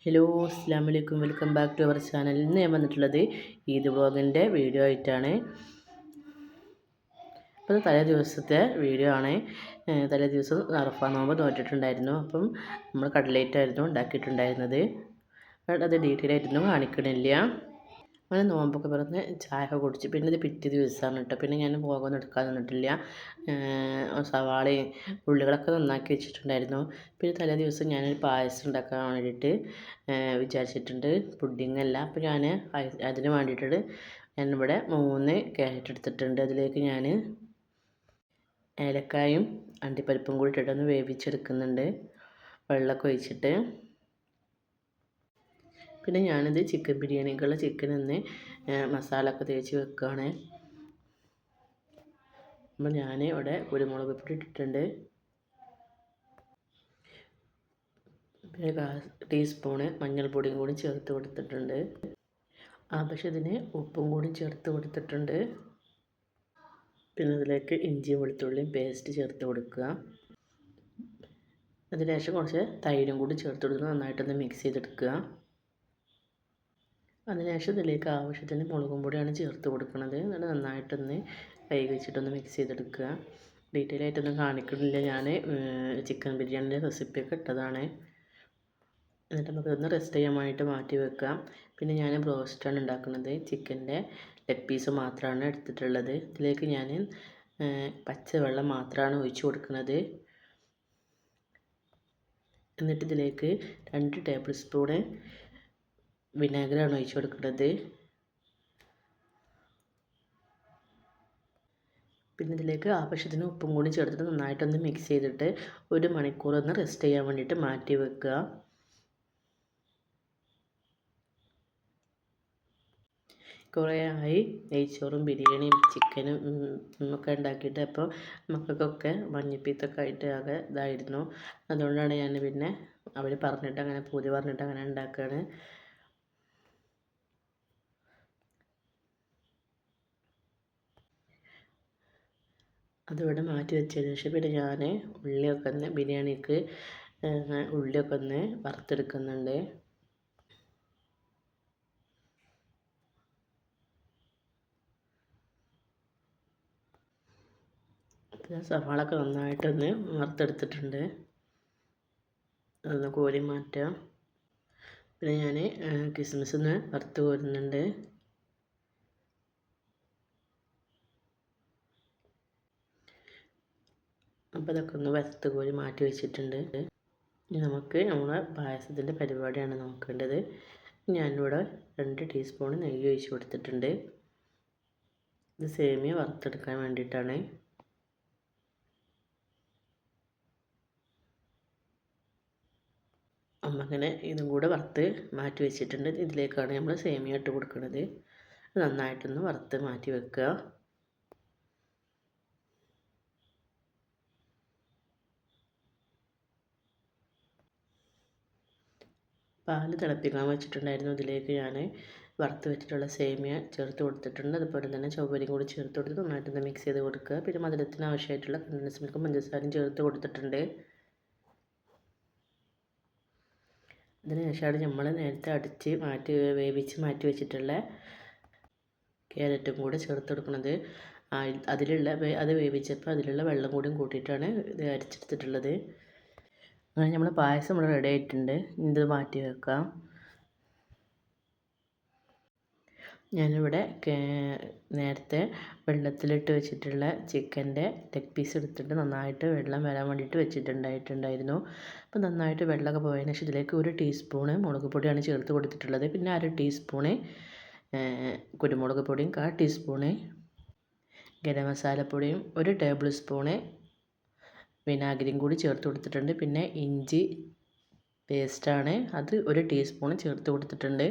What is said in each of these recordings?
Hello അസ്സാം വലൈക്കും, welcome back to our channel. ഇന്ന് ഞാൻ വന്നിട്ടുള്ളത് ഈദ് വ്ളോഗിൻ്റെ വീഡിയോ ആയിട്ടാണ്. അപ്പോൾ തലേ ദിവസത്തെ വീഡിയോ ആണ്. തലേ ദിവസം അറഫ നോമ്പ് നോറ്റിട്ടുണ്ടായിരുന്നു. അപ്പം നമ്മൾ കട്ലേറ്റായിരുന്നു ഉണ്ടാക്കിയിട്ടുണ്ടായിരുന്നത്. അത് ഡീറ്റെയിൽ ആയിട്ടൊന്നും കാണിക്കണില്ല. അങ്ങനെ നോമ്പൊക്കെ പറഞ്ഞ് ചായയൊക്കെ കുടിച്ച് പിന്നെ ഇത് പിറ്റേ ദിവസമാണ് കേട്ടോ. പിന്നെ ഞാൻ വ്ളോഗൊന്നും എടുക്കാൻ നിന്നിട്ടില്ല. സവാളയും ഉള്ളികളൊക്കെ നന്നാക്കി വെച്ചിട്ടുണ്ടായിരുന്നു. പിന്നെ തലേ ദിവസം ഞാനൊരു പായസം ഉണ്ടാക്കാൻ വേണ്ടിയിട്ട് വിചാരിച്ചിട്ടുണ്ട്. പുഡിംഗ് അല്ല. അപ്പോൾ ഞാൻ അതിന് വേണ്ടിയിട്ട് ഞാനിവിടെ 3 ക്യാരറ്റ് എടുത്തിട്ടുണ്ട്. അതിലേക്ക് ഞാൻ ഏലക്കായും അണ്ടിപ്പരിപ്പും കൂടി ഇട്ടിട്ടൊന്ന് വേവിച്ചെടുക്കുന്നുണ്ട്, വെള്ളമൊക്കെ ഒഴിച്ചിട്ട്. പിന്നെ ഞാനിത് ചിക്കൻ ബിരിയാണിക്കുള്ള ചിക്കൻ ഒന്ന് മസാല ഒക്കെ തേച്ച് വെക്കുകയാണ്. അപ്പോൾ ഞാൻ ഇവിടെ കുരുമുളക് പൊടി ഇട്ടിട്ടുണ്ട്. പിന്നെ 1/4 ടീസ്പൂണ് മഞ്ഞൾപ്പൊടിയും കൂടി ചേർത്ത് കൊടുത്തിട്ടുണ്ട്. ആവശ്യത്തിന് ഉപ്പും കൂടി ചേർത്ത് കൊടുത്തിട്ടുണ്ട്. പിന്നെ അതിലേക്ക് ഇഞ്ചിയും വെളുത്തുള്ളിയും പേസ്റ്റ് ചേർത്ത് കൊടുക്കുക. അതിനുശേഷം കുറച്ച് തൈരും കൂടി ചേർത്ത് കൊടുത്ത് നന്നായിട്ടൊന്ന് മിക്സ് ചെയ്തെടുക്കുക. അതിനുശേഷം ഇതിലേക്ക് ആവശ്യത്തിന് മുളകും പൊടിയാണ് ചേർത്ത് കൊടുക്കുന്നത്. എന്നിട്ട് നന്നായിട്ടൊന്ന് കൈ വെച്ചിട്ടൊന്ന് മിക്സ് ചെയ്തെടുക്കുക. ഡീറ്റെയിൽ ആയിട്ടൊന്നും കാണിക്കുന്നില്ല. ഞാൻ ചിക്കൻ ബിരിയാണിൻ്റെ റെസിപ്പിയൊക്കെ ഇട്ടതാണ്. എന്നിട്ട് നമുക്കൊന്ന് റെസ്റ്റ് ചെയ്യാൻ വേണ്ടിയിട്ട് മാറ്റി വെക്കാം. പിന്നെ ഞാൻ ബ്രോസ്റ്റാണ് ഉണ്ടാക്കുന്നത്. ചിക്കൻ്റെ ലെഗ് പീസ് മാത്രമാണ് എടുത്തിട്ടുള്ളത്. ഇതിലേക്ക് ഞാൻ പച്ചവെള്ളം മാത്രമാണ് ഒഴിച്ച് കൊടുക്കുന്നത്. എന്നിട്ട് ഇതിലേക്ക് 2 ടേബിൾ സ്പൂണ് വിനാഗിരിയാണ് ഒഴിച്ച് കൊടുക്കുന്നത്. പിന്നെ ഇതിലേക്ക് ആവശ്യത്തിന് ഉപ്പും കൂടി ചേർത്തിട്ട് നന്നായിട്ടൊന്ന് മിക്സ് ചെയ്തിട്ട് 1 മണിക്കൂർ ഒന്ന് റെസ്റ്റ് ചെയ്യാൻ വേണ്ടിയിട്ട് മാറ്റി വെക്കുക. കുറേ ആയി നെയ്ച്ചോറും ബിരിയാണിയും ചിക്കനും ഒക്കെ ഉണ്ടാക്കിയിട്ട്. അപ്പോൾ മക്കൾക്കൊക്കെ മഞ്ഞപ്പിത്തൊക്കെ ആയിട്ട് ആകെ ഇതായിരുന്നു. അതുകൊണ്ടാണ് ഞാൻ പിന്നെ അവർ പറഞ്ഞിട്ട് അങ്ങനെ പൂതി പറഞ്ഞിട്ട് അങ്ങനെ ഉണ്ടാക്കുകയാണ്. അതിവിടെ മാറ്റി വെച്ചതിന് ശേഷം പിന്നെ ഞാൻ ഉള്ളിയൊക്കെ ഒന്ന് ബിരിയാണിക്ക് ഉള്ളിയൊക്കെ ഒന്ന് വറുത്തെടുക്കുന്നുണ്ട്. സവാളൊക്കെ നന്നായിട്ടൊന്ന് വറുത്തെടുത്തിട്ടുണ്ട്. അതൊന്ന് കോരി മാറ്റാം. പിന്നെ ഞാൻ കിസ്മിസ് ഒന്ന് വറുത്ത് കോരുന്നുണ്ട്. അപ്പോൾ അതൊക്കെ ഒന്ന് വറുത്ത് കോരി മാറ്റി വെച്ചിട്ടുണ്ട്. ഇനി നമുക്ക് നമ്മളെ പായസത്തിൻ്റെ പരിപാടിയാണ് നോക്കേണ്ടത്. ഞാനിവിടെ 2 ടീസ്പൂൺ നെയ്യ് ഒഴിച്ച് കൊടുത്തിട്ടുണ്ട്. ഇത് സേമിയ വറുത്തെടുക്കാൻ വേണ്ടിയിട്ടാണ്. അങ്ങനെ ഇതും കൂടെ വറുത്ത് മാറ്റി വെച്ചിട്ടുണ്ട്. ഇതിലേക്കാണ് നമ്മൾ സേമിയ ഇട്ട് കൊടുക്കുന്നത്. നന്നായിട്ടൊന്ന് വറുത്ത് മാറ്റി വെക്കുക. പാല് തിളപ്പിക്കാൻ വെച്ചിട്ടുണ്ടായിരുന്നു. ഇതിലേക്ക് ഞാൻ വറുത്ത് വെച്ചിട്ടുള്ള സേമിയ ചേർത്ത് കൊടുത്തിട്ടുണ്ട്. അതുപോലെ തന്നെ ചവ്വരിയും കൂടി ചേർത്ത് കൊടുത്ത് നന്നായിട്ടൊന്ന് മിക്സ് ചെയ്ത് കൊടുക്കുക. പിന്നെ മധുരത്തിന് ആവശ്യമായിട്ടുള്ള കണ്ടൻസ് മിൽക്കും പഞ്ചസാരയും ചേർത്ത് കൊടുത്തിട്ടുണ്ട്. അതിനുശേഷമാണ് നമ്മൾ നേരത്തെ വേവിച്ച് മാറ്റി വെച്ചിട്ടുള്ള ക്യാരറ്റും കൂടി ചേർത്ത് കൊടുക്കുന്നത്. അത് വേവിച്ചപ്പോൾ അതിലുള്ള വെള്ളം കൂടിയും കൂട്ടിയിട്ടാണ് ഇത് അരിച്ചെടുത്തിട്ടുള്ളത്. അങ്ങനെ നമ്മൾ പായസം ഇവിടെ റെഡി ആയിട്ടുണ്ട്. ഇത് മാറ്റി വെക്കാം. ഞാനിവിടെ നേരത്തെ വെള്ളത്തിലിട്ട് വെച്ചിട്ടുള്ള ചിക്കൻ്റെ ലെഗ് പീസ് എടുത്തിട്ട് നന്നായിട്ട് വെള്ളം വരാൻ വേണ്ടിയിട്ട് വെച്ചിട്ടുണ്ടായിരുന്നു. അപ്പോൾ നന്നായിട്ട് വെള്ളമൊക്കെ പോയതിന് ശേഷം ഇതിലേക്ക് 1 ടീസ്പൂണ് മുളക് പൊടിയാണ് ചേർത്ത് കൊടുത്തിട്ടുള്ളത്. പിന്നെ 1/2 ടീസ്പൂണ് കുരുമുളക് പൊടിയും 1/4 ടീസ്പൂണ് ഗരം മസാലപ്പൊടിയും 1 ടേബിൾ സ്പൂണ് വിനാഗിരിയും കൂടി ചേർത്ത് കൊടുത്തിട്ടുണ്ട്. പിന്നെ ഇഞ്ചി പേസ്റ്റാണ്, അത് 1 ടീസ്പൂൺ ചേർത്ത് കൊടുത്തിട്ടുണ്ട്.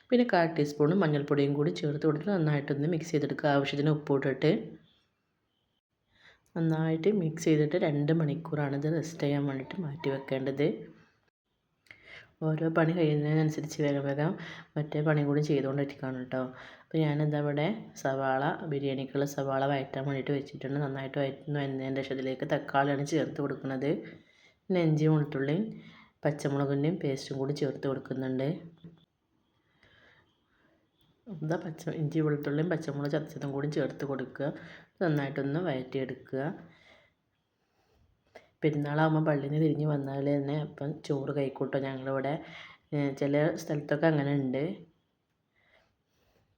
പിന്നെ 1/4 ടീസ്പൂൺ മഞ്ഞൾപ്പൊടിയും കൂടി ചേർത്ത് കൊടുത്തിട്ട് നന്നായിട്ടൊന്ന് മിക്സ് ചെയ്തെടുക്കുക. ആവശ്യത്തിന് ഉപ്പ് ഇട്ടിട്ട് നന്നായിട്ട് മിക്സ് ചെയ്തിട്ട് 2 മണിക്കൂറാണ് ഇത് റെസ്റ്റ് ചെയ്യാൻ വേണ്ടിയിട്ട് മാറ്റി വെക്കേണ്ടത്. ഓരോ പണി കഴിയുന്നതിനനുസരിച്ച് വേഗം മറ്റേ പണി കൂടി ചെയ്തുകൊണ്ടിരിക്കുകയാണ് കേട്ടോ. അപ്പോൾ ഞാനിതാ ഇവിടെ ബിരിയാണിക്കുള്ള സവാള വഴറ്റാൻ വേണ്ടിയിട്ട് വെച്ചിട്ടുണ്ട്. നന്നായിട്ട് വഴറ്റുന്നതിന് ശേഷം ഇതിലേക്ക് തക്കാളിയാണ് ചേർത്ത് കൊടുക്കുന്നത്. പിന്നെ ഇഞ്ചിയും വെളുത്തുള്ളിയും പച്ചമുളകിൻ്റെയും പേസ്റ്റും കൂടി ചേർത്ത് കൊടുക്കുന്നുണ്ട്. ഇതാ ഇഞ്ചി വെളുത്തുള്ളിയും പച്ചമുളക് ചതച്ചതും കൂടി ചേർത്ത് കൊടുക്കുക. നന്നായിട്ടൊന്ന് വഴറ്റിയെടുക്കുക. പെരുന്നാളാകുമ്പോൾ പള്ളിയിൽ നിന്ന് തിരിഞ്ഞ് വന്നാൽ തന്നെ അപ്പം ചോറ് കഴിക്കൂട്ടോ. ഞങ്ങളിവിടെ ചില സ്ഥലത്തൊക്കെ അങ്ങനെ ഉണ്ട്.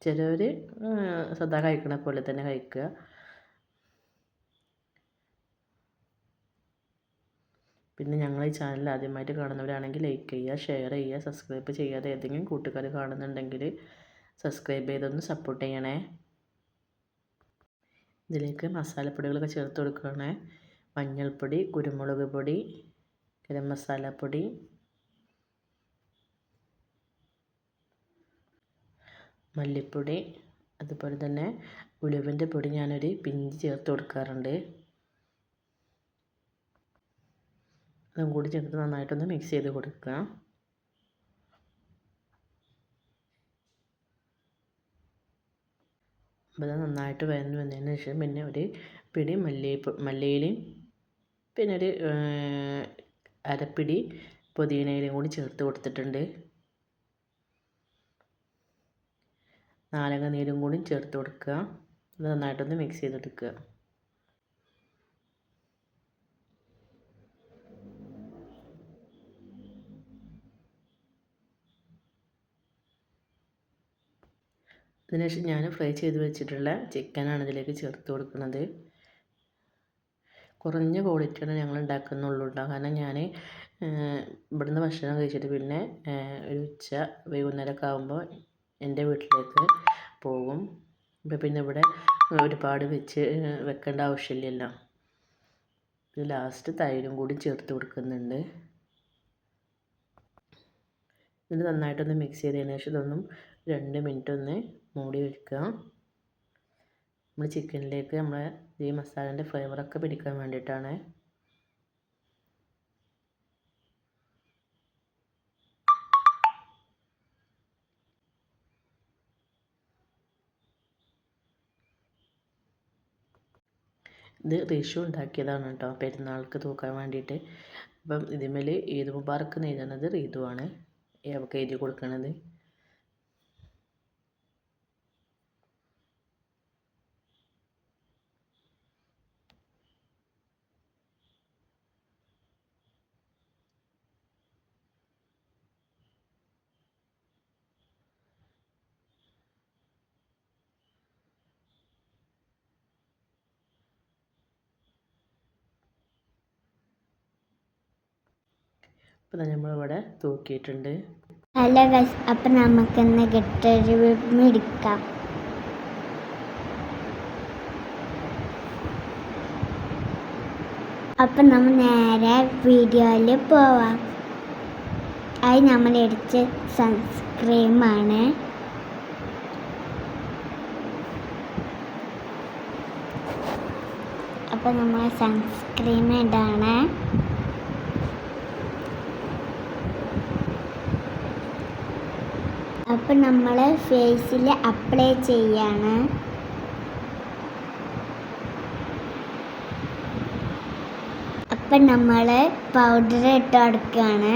ചിലവർ സദാ കഴിക്കണ പോലെ തന്നെ കഴിക്കുക. പിന്നെ ഞങ്ങൾ ഈ ചാനൽ ആദ്യമായിട്ട് കാണുന്നവരാണെങ്കിൽ ലൈക്ക് ചെയ്യുക, ഷെയർ ചെയ്യുക, സബ്സ്ക്രൈബ് ചെയ്യാതെ ഏതെങ്കിലും കൂട്ടുകാർ കാണുന്നുണ്ടെങ്കിൽ സബ്സ്ക്രൈബ് ചെയ്തൊന്ന് സപ്പോർട്ട് ചെയ്യണേ. ഇതിലേക്ക് മസാലപ്പൊടികളൊക്കെ ചേർത്ത് കൊടുക്കുകയാണ്. മഞ്ഞൾപ്പൊടി, കുരുമുളക് പൊടി, ഗരം മസാലപ്പൊടി, മല്ലിപ്പൊടി, അതുപോലെ തന്നെ ഉലുവൻ്റെ പൊടി ഞാനൊരു പിഞ്ച് ചേർത്ത് കൊടുക്കാറുണ്ട്. അതും കൂടി ചേർത്ത് നന്നായിട്ടൊന്ന് മിക്സ് ചെയ്ത് കൊടുക്കുക. അപ്പോൾ അത് നന്നായിട്ട് വന്നതിന് ശേഷം പിന്നെ ഒരു പിടി മല്ലിയിലയും പിന്നെ ഒരു അരപ്പിടി പുതിനയിലയും കൂടി ചേർത്ത് കൊടുത്തിട്ടുണ്ട്. നാരങ്ങ നീരും കൂടി ചേർത്ത് കൊടുക്കുക. അത് നന്നായിട്ടൊന്ന് മിക്സ് ചെയ്തെടുക്കുക. അതിനുശേഷം ഞാൻ ഫ്രൈ ചെയ്ത് വെച്ചിട്ടുള്ള ചിക്കനാണ് ഇതിലേക്ക് ചേർത്ത് കൊടുക്കുന്നത്. കുറഞ്ഞ ക്വാളിറ്റിയാണ് ഞങ്ങൾ ഉണ്ടാക്കുന്നുള്ളൂ കേട്ടോ. കാരണം ഞാൻ ഇവിടുന്ന് ഭക്ഷണം കഴിച്ചിട്ട് പിന്നെ ഒരു വൈകുന്നേരമൊക്കെ ആകുമ്പോൾ എൻ്റെ വീട്ടിലേക്ക് പോകും. അപ്പോൾ പിന്നെ ഇവിടെ ഒരുപാട് വെക്കേണ്ട ആവശ്യമില്ലല്ലോ. ഇത് ലാസ്റ്റ് തൈരും കൂടി ചേർത്ത് കൊടുക്കുന്നുണ്ട്. ഇത് നന്നായിട്ടൊന്ന് മിക്സ് ചെയ്തതിന് ശേഷം ഇതൊന്നും 2 മിനിറ്റ് ഒന്ന് മൂടി വയ്ക്കുക. നമ്മൾ ചിക്കനിലേക്ക് നമ്മളെ ഈ മസാലേൻ്റെ ഫ്ലേവറൊക്കെ പിടിക്കാൻ വേണ്ടിയിട്ടാണ്. ഇത് റിഷു ഉണ്ടാക്കിയതാണ് കേട്ടോ, പെരുന്നാൾക്ക് തൂക്കാൻ വേണ്ടിയിട്ട്. അപ്പം ഇതിന്മേൽ ഈദ് മുബാറക്ക് എന്ന് എഴുതുന്നത് റീതുവാണ് അവൾക്ക് എഴുതി കൊടുക്കണത്. അപ്പോൾ നമ്മളിവിടെ തൂക്കിയിട്ടുണ്ട്. ഹലോ ഗൈസ്, അപ്പം നമുക്കിന്ന് ഗെറ്റൊരു എടുക്കാം. അപ്പം നമ്മൾ നേരെ വീഡിയോയിൽ പോവാം. അത് നമ്മൾ അടിച്ച സൺസ്ക്രീമാണ്. അപ്പം നമ്മൾ സൺസ്ക്രീം ഇടാണ്. അപ്പം നമ്മൾ ഫേസിൽ അപ്ലൈ ചെയ്യാണ്. അപ്പം നമ്മൾ പൗഡർ ഇട്ട് കൊടുക്കുകയാണ്.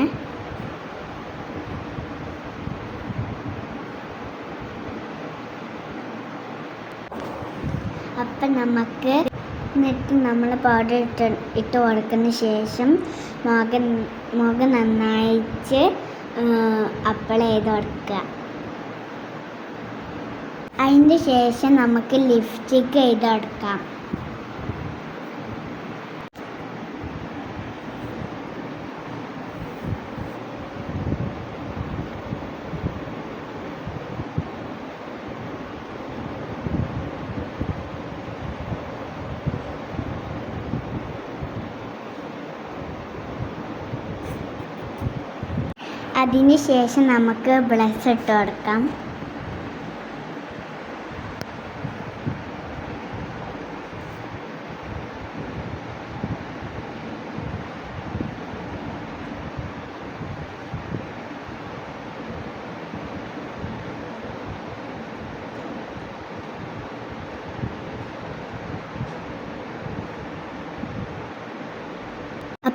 അപ്പം നമുക്ക് എന്നിട്ട് നമ്മൾ പൗഡർ ഇട്ട് കൊടുക്കുന്നതിന് ശേഷം മുഖം നന്നായിട്ട് അപ്ലൈ ചെയ്ത് കൊടുക്കുക. അതിൻ്റെ ശേഷം നമുക്ക് ലിപ്സ്റ്റിക്ക് ചെയ്ത് കൊടുക്കാം. അതിന് ശേഷം നമുക്ക് ബ്ലഷ് ഇട്ട് കൊടുക്കാം.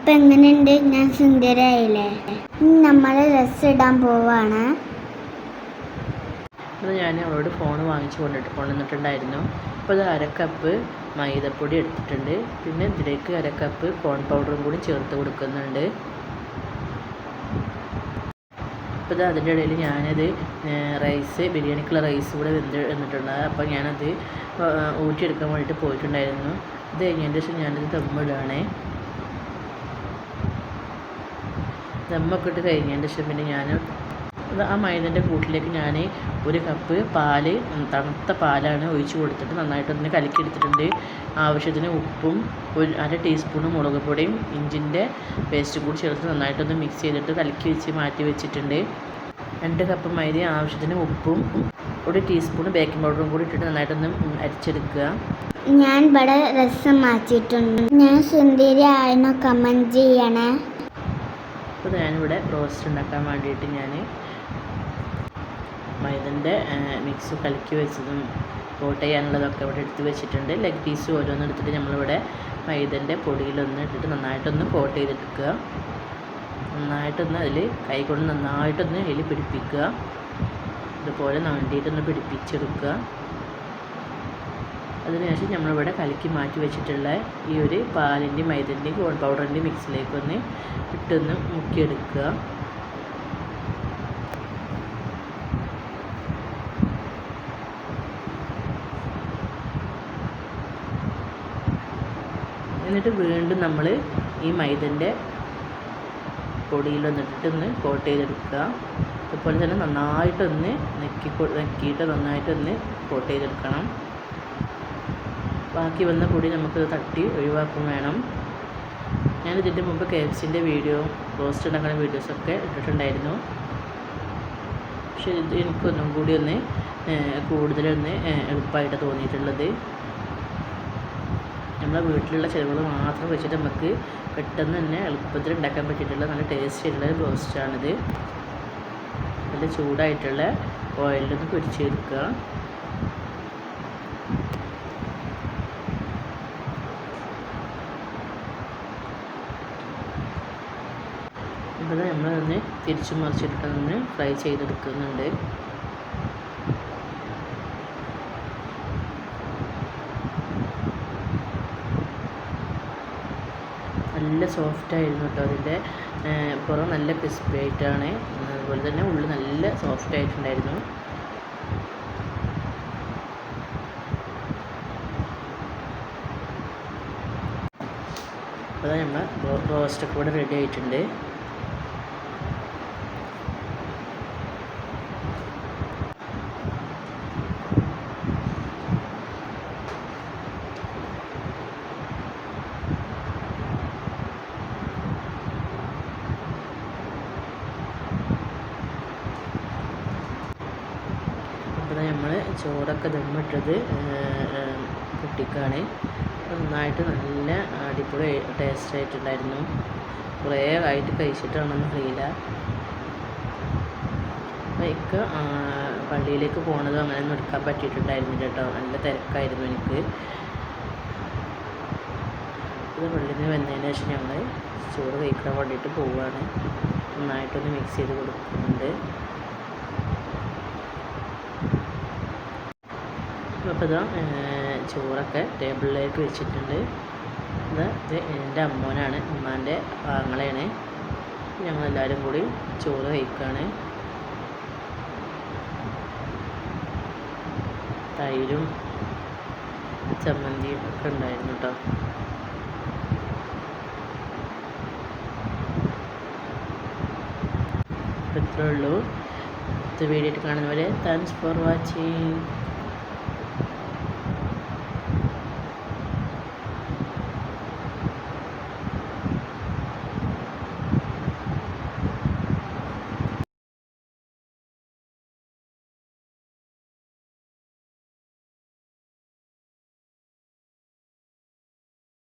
ഇപ്പൊ എങ്ങനെയുണ്ട്? ഞാൻ സുന്ദരായില്ലേ? നമ്മൾ ഡ്രസ് ഇടാൻ പോവാണ്. അത് ഞാൻ അവളോട് ഫോൺ വാങ്ങിച്ച് കൊണ്ടുവന്നിട്ടുണ്ടായിരുന്നു. അപ്പോൾ അത് 1/2 കപ്പ് മൈദപ്പൊടി എടുത്തിട്ടുണ്ട്. പിന്നെ ഇതിലേക്ക് 1/2 കപ്പ് കോൺ പൗഡറും കൂടി ചേർത്ത് കൊടുക്കുന്നുണ്ട്. അപ്പോൾ ഇത് അതിൻ്റെ ഇടയിൽ ഞാനത് ബിരിയാണിക്കുള്ള റൈസ് കൂടെ വന്നിട്ടുണ്ട്. അപ്പോൾ ഞാനത് ഊറ്റിയെടുക്കാൻ വേണ്ടിയിട്ട് പോയിട്ടുണ്ടായിരുന്നു. ഇത് കഴിഞ്ഞതിന് ശേഷം ഞാനത് ദമ്മിടുകയാണേ. ദമ്മൊക്കെ ഇട്ട് കഴിഞ്ഞതിന് ശേഷം പിന്നെ ഞാൻ ആ മൈദൻ്റെ കൂട്ടിലേക്ക് ഞാൻ 1 കപ്പ് പാല്, തണുത്ത പാലാണ് ഒഴിച്ച് കൊടുത്തിട്ട് നന്നായിട്ടൊന്ന് കലക്കിയെടുത്തിട്ടുണ്ട്. ആവശ്യത്തിന് ഉപ്പും 1/2 ടീസ്പൂൺ മുളക് പൊടിയും ഇഞ്ചിൻ്റെ പേസ്റ്റും കൂടി ചേർത്ത് നന്നായിട്ടൊന്ന് മിക്സ് ചെയ്തിട്ട് കലക്കി വെച്ച് മാറ്റി വെച്ചിട്ടുണ്ട്. 2 കപ്പ് മൈദ, ആവശ്യത്തിന് ഉപ്പും 1 ടീസ്പൂൺ ബേക്കിംഗ് പൗഡറും കൂടി ഇട്ടിട്ട് നന്നായിട്ടൊന്ന് അരിച്ചെടുക്കുക. ഞാൻ ഇവിടെ രസം മാറ്റിയിട്ടുണ്ട്. ഞാൻ സുന്ദരി ആയെന്നോ കമൻറ്റ് ചെയ്യണേ. അപ്പോൾ ഞാനിവിടെ റോസ്റ്റ് ഉണ്ടാക്കാൻ വേണ്ടിയിട്ട് ഞാൻ മൈദൻ്റെ മിക്സ് കലക്കി വെച്ചതും കോട്ട് ചെയ്യാനുള്ളതൊക്കെ ഇവിടെ എടുത്ത് വെച്ചിട്ടുണ്ട്. ലെഗ് പീസ് ഓരോന്നും എടുത്തിട്ട് നമ്മളിവിടെ മൈദൻ്റെ പൊടിയിലൊന്ന് ഇട്ടിട്ട് നന്നായിട്ടൊന്ന് കോട്ട് ചെയ്തെടുക്കുക. നന്നായിട്ടൊന്ന് അതിൽ കൈ കൊണ്ട് നന്നായിട്ടൊന്ന് അതിൽ പിടിപ്പിക്കുക. ഇതുപോലെ നണ്ടിയിട്ടൊന്ന് പിടിപ്പിച്ചെടുക്കുക. അതിനുശേഷം നമ്മളിവിടെ കലക്കി മാറ്റി വെച്ചിട്ടുള്ള ഈ ഒരു പാലിൻ്റെയും മൈദൻ്റെയും കോൺ പൗഡറിൻ്റെയും മിക്സിലേക്കൊന്ന് ഇട്ടൊന്ന് മുക്കിയെടുക്കുക. എന്നിട്ട് വീണ്ടും നമ്മൾ ഈ മൈദൻ്റെ പൊടിയിലൊന്നിട്ടൊന്ന് കോട്ട് ചെയ്തെടുക്കുക. അതുപോലെ തന്നെ നന്നായിട്ടൊന്ന് നെക്കിയിട്ട് നന്നായിട്ടൊന്ന് കോട്ട് ചെയ്തെടുക്കണം. ബാക്കി വന്ന പൊടി നമുക്ക് തട്ടി ഒഴിവാക്കും വേണം. ഞാനിതിൻ്റെ മുമ്പ് KFCൻ്റെ വീഡിയോ, റോസ്റ്റ് ഉണ്ടാക്കുന്ന വീഡിയോസൊക്കെ ഇട്ടിട്ടുണ്ടായിരുന്നു. പക്ഷേ ഇത് എനിക്കൊന്നും കൂടി ഒന്ന് കൂടുതലൊന്ന് എളുപ്പമായിട്ട് തോന്നിയിട്ടുള്ളത്. നമ്മളെ വീട്ടിലുള്ള ചിലവുകൾ മാത്രം വെച്ചിട്ട് നമുക്ക് പെട്ടെന്ന് തന്നെ എളുപ്പത്തിൽ ഉണ്ടാക്കാൻ പറ്റിയിട്ടുള്ള നല്ല ടേസ്റ്റി ആയിട്ടുള്ള റോസ്റ്റാണിത്. നല്ല ചൂടായിട്ടുള്ള ഓയിലൊന്ന് പൊരിച്ചെടുക്കുക. ഇപ്പോൾ നമ്മളൊന്ന് തിരിച്ചു മറിച്ചിട്ടൊന്ന് ഫ്രൈ ചെയ്തെടുക്കുന്നുണ്ട്. നല്ല സോഫ്റ്റായിരുന്നു കേട്ടോ. അതിൻ്റെ പുറം നല്ല ക്രിസ്പി ആയിട്ടാണ്, അതുപോലെ തന്നെ ഉള്ളിൽ നല്ല സോഫ്റ്റ് ആയിട്ടുണ്ടായിരുന്നു. അപ്പോൾ നമ്മൾ റോസ്റ്റൊക്കെ ഇവിടെ റെഡി ആയിട്ടുണ്ട്. അപ്പോൾ നമ്മൾ ചോറൊക്കെ ദമ്മിട്ടത് പൊട്ടിക്കാണ്. നന്നായിട്ട് നല്ല അടിപൊളി ടേസ്റ്റ് ആയിട്ടുണ്ടായിരുന്നു. കുറേ ആയിട്ട് കഴിച്ചിട്ടാണെന്ന് അറിയില്ല. അപ്പോൾ എനിക്ക് പള്ളിയിലേക്ക് പോകണത് അങ്ങനെയൊന്നും എടുക്കാൻ പറ്റിയിട്ടുണ്ടായിരുന്നില്ല കേട്ടോ. നല്ല തിരക്കായിരുന്നു എനിക്ക്. ഇത് പള്ളിയിൽ നിന്ന് വന്നതിന് ശേഷം ഞങ്ങൾ ചോറ് കഴിക്കാൻ വേണ്ടിയിട്ട് പോവുകയാണ്. നന്നായിട്ടൊന്ന് മിക്സ് ചെയ്ത് കൊടുക്കുന്നുണ്ട്. അപ്പോൾ ഇതാ ചോറൊക്കെ ടേബിളിലേക്ക് വെച്ചിട്ടുണ്ട്. ഇത് എൻ്റെ അമ്മോനാണ്, ഉമ്മാൻ്റെ ആങ്ങളെയാണ്. ഞങ്ങളെല്ലാവരും കൂടി ചോറ് കഴിക്കുകയാണ്. തൈരും ചമ്മന്തിയും ഒക്കെ ഉണ്ടായിരുന്നു കേട്ടോ. ഇത്രയേ ഉള്ളൂ. അടുത്ത വീഡിയോ കാണുന്നവരെ താങ്ക്സ് ഫോർ വാച്ചിങ്.